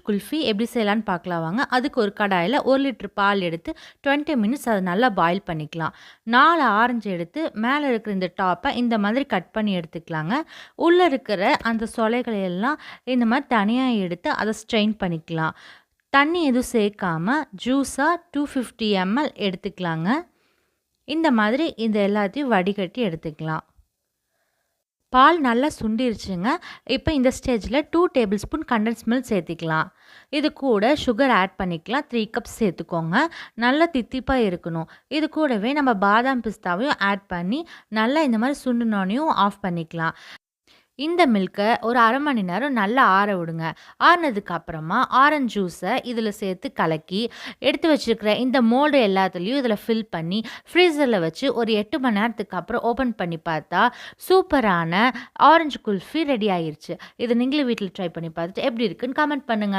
குல்ஃபி எப்படி செய்யலான்னு பார்க்கலாம் வாங்க. அதுக்கு ஒரு கடாயில 1 லிட்டர் பால் எடுத்து 20 மினிட்ஸ் அத நல்லா பாயில் பண்ணிக்கலாம். 4 ஆரஞ்சு எடுத்து மேல இருக்கிற இந்த டாப்ப இந்த மாதிரி கட் பண்ணி எடுத்துக்கலாங்க. உள்ள இருக்கிற அந்த சொலைகளை எல்லாம் இந்த மாதிரி தனியா எடுத்து அத ஸ்ட்ரெயின் பண்ணிக்கலாம். தண்ணி எதுவும் சேர்க்காம ஜூஸா 250 ml எடுத்துக்கலாங்க. இந்த மாதிரி இந்த எல்லாத்தையும் வடிகட்டி எடுத்துக்கலாம். பால் நல்லா சுண்டிருச்சுங்க. இப்போ இந்த ஸ்டேஜில் 2 டேபிள் ஸ்பூன் கண்டன்ஸ் மில்க் சேர்த்திக்கலாம். இது கூட சுகர் ஆட் பண்ணிக்கலாம். 3 கப்ஸ் சேர்த்துக்கோங்க. நல்லா தித்திப்பாக இருக்கணும். இது கூடவே நம்ம பாதாம் பிஸ்தாவையும் ஆட் பண்ணி நல்லா இந்த மாதிரி சுண்டுனோனையும் ஆஃப் பண்ணிக்கலாம். இந்த மில்கை ஒரு 1/2 மணி நேரம் நல்லா ஆற விடுங்க. ஆறுனதுக்கு அப்புறமா ஆரஞ்சு ஜூஸை இதில் சேர்த்து கலக்கி எடுத்து வச்சுருக்கிற இந்த மோல்டு எல்லாத்துலேயும் இதில் ஃபில் பண்ணி ஃப்ரீசரில் வச்சு ஒரு 8 மணி நேரத்துக்கு அப்புறம் ஓப்பன் பண்ணி பார்த்தா சூப்பரான ஆரஞ்சு குல்ஃபி ரெடி ஆயிருச்சு. இதை நீங்களும் வீட்டில் ட்ரை பண்ணி பார்த்துட்டு எப்படி இருக்குன்னு கமெண்ட் பண்ணுங்கள்.